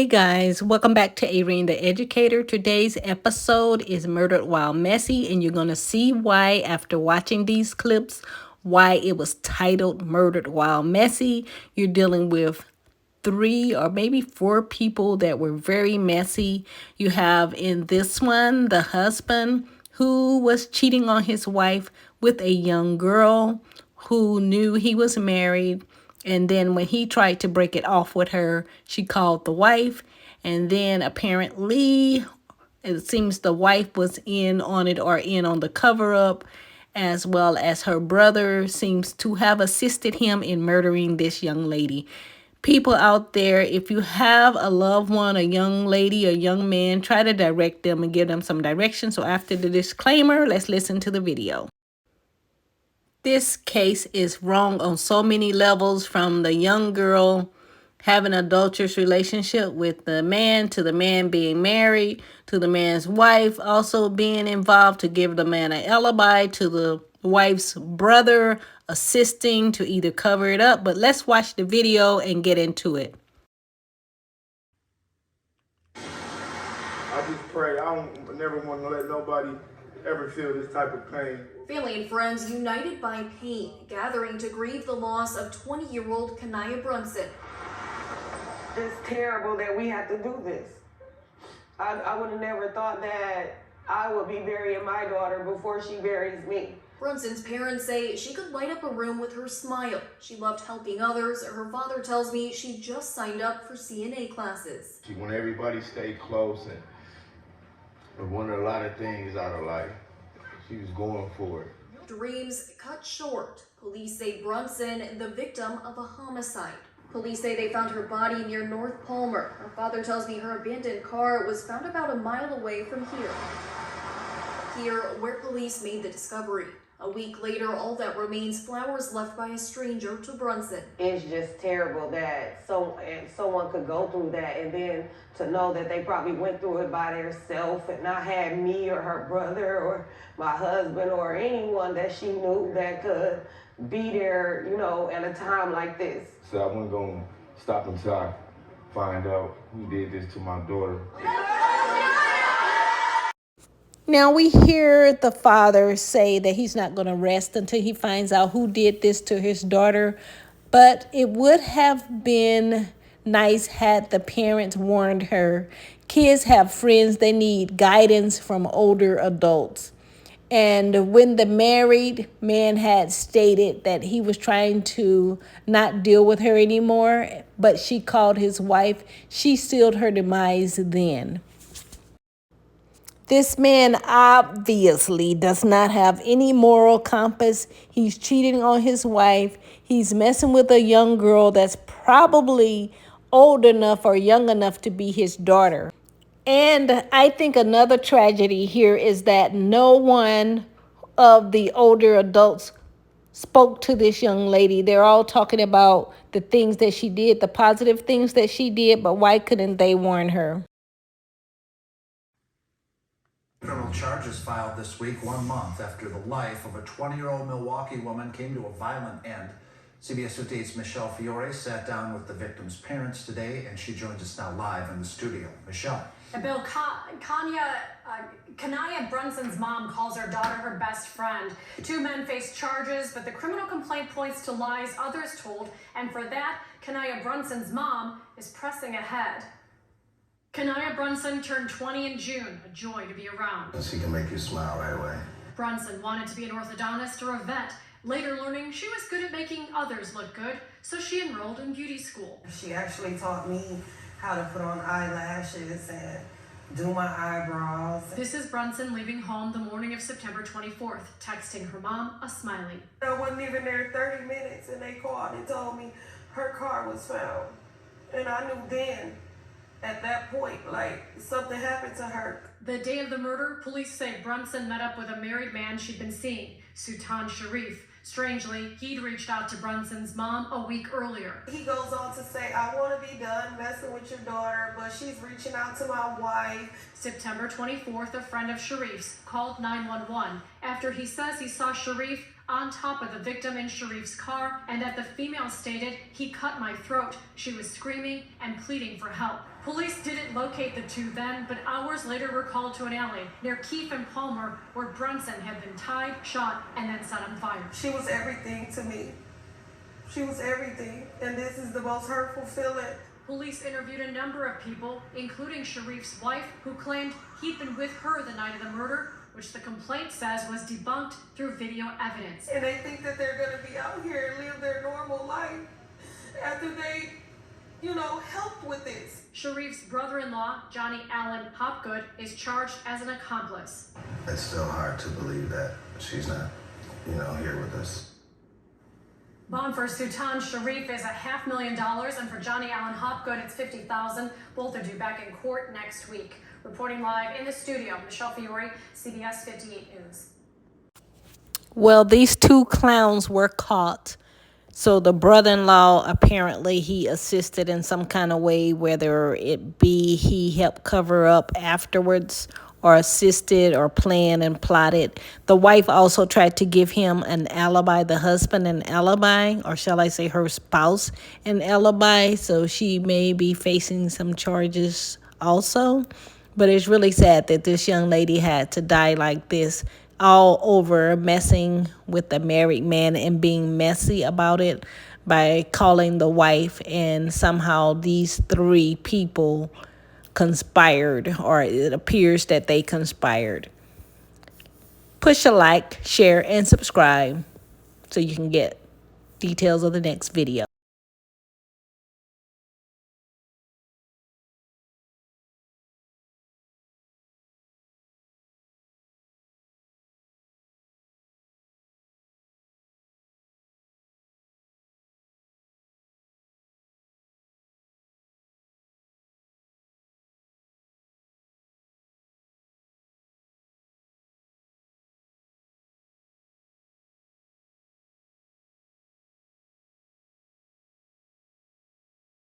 Hey guys, welcome back to Irene the Educator. Today's episode is Murdered While Messy, and you're going to see why after watching these clips, why it was titled Murdered While Messy. You're dealing with 3 or maybe 4 people that were very messy. You have in this one the husband who was cheating on his wife with a young girl who knew he was married. And then when he tried to break it off with her, she called the wife. And then apparently, it seems the wife was in on it or in on the cover up, as well as her brother seems to have assisted him in murdering this young lady. People out there, if you have a loved one, a young lady, a young man, try to direct them and give them some direction. So after the disclaimer, let's listen to the video. This case is wrong on so many levels, from the young girl having an adulterous relationship with the man, to the man being married, to the man's wife also being involved to give the man an alibi, to the wife's brother assisting to either cover it up. But let's watch the video and get into it. I just pray I don't never want to let nobody ever feel this type of pain. Family and friends united by pain, gathering to grieve the loss of 20-year-old Kanea Brunson. It's terrible that we have to do this. I would have never thought that I would be burying my daughter before she buries me. Brunson's parents say she could light up a room with her smile. She loved helping others. Her father tells me she just signed up for CNA classes. She wanted everybody to stay close and wanted a lot of things out of life. She was going for it. Dreams cut short. Police say Brunson, the victim of a homicide. Police say they found her body near North Palmer. Her father tells me her abandoned car was found about a mile away from here. Here, where police made the discovery. A week later, all that remains, flowers left by a stranger to Brunson. It's just terrible that someone could go through that, and then to know that they probably went through it by themselves and not had me or her brother or my husband or anyone that she knew that could be there, you know, at a time like this. So I wasn't going to stop until I find out who did this to my daughter. Now we hear the father say that he's not going to rest until he finds out who did this to his daughter. But it would have been nice had the parents warned her. Kids have friends. They need guidance from older adults. And when the married man had stated that he was trying to not deal with her anymore, but she called his wife, she sealed her demise then. This man obviously does not have any moral compass. He's cheating on his wife. He's messing with a young girl that's probably old enough or young enough to be his daughter. And I think another tragedy here is that no one of the older adults spoke to this young lady. They're all talking about the things that she did, the positive things that she did, but why couldn't they warn her? Criminal charges filed this week, 1 month after the life of a 20-year-old Milwaukee woman came to a violent end. CBS 58's Michelle Fiore sat down with the victim's parents today, and she joins us now live in the studio. Michelle. Bill, Kanea Brunson's mom calls her daughter her best friend. 2 men face charges, but the criminal complaint points to lies others told, and for that, Kanea Brunson's mom is pressing ahead. Kanea Brunson turned 20 in June, a joy to be around. She can make you smile right away. Brunson wanted to be an orthodontist or a vet, later learning she was good at making others look good, so she enrolled in beauty school. She actually taught me how to put on eyelashes and do my eyebrows. This is Brunson leaving home the morning of September 24th, texting her mom a smiley. I wasn't even there 30 minutes and they called and told me her car was found. And I knew then, at that point, like, something happened to her. The day of the murder, police say Brunson met up with a married man she'd been seeing, Sultan Shareef. Strangely, he'd reached out to Brunson's mom a week earlier. He goes on to say, I want to be done messing with your daughter, but she's reaching out to my wife. September 24th, a friend of Shareef's called 911 after he says he saw Shareef on top of the victim in Shareef's car, and that the female stated, "He cut my throat." She was screaming and pleading for help. Police didn't locate the two then, but hours later were called to an alley near Keefe and Palmer where Brunson had been tied, shot, and then set on fire. She was everything to me. She was everything, and this is the most hurtful feeling. Police interviewed a number of people, including Shareef's wife, who claimed he'd been with her the night of the murder, which the complaint says was debunked through video evidence. And they think that they're gonna be out here and live their normal life after they, helped with this. Shareef's brother-in-law, Johnny Allen Hopgood, is charged as an accomplice. It's still hard to believe that she's not, here with us. Bond for Sultan Shareef is $500,000, and for Johnny Allen Hopgood, it's $50,000. Both are due back in court next week. Reporting live in the studio, Michelle Fiore, CBS 58 News. Well, these two clowns were caught. So the brother-in-law, apparently he assisted in some kind of way, whether it be he helped cover up afterwards or assisted or planned and plotted. The wife also tried to give him an alibi, the husband an alibi, or shall I say her spouse an alibi. So she may be facing some charges also. But it's really sad that this young lady had to die like this, all over messing with the married man and being messy about it by calling the wife. And somehow these three people conspired, or it appears that they conspired. Push a like, share, and subscribe so you can get details of the next video.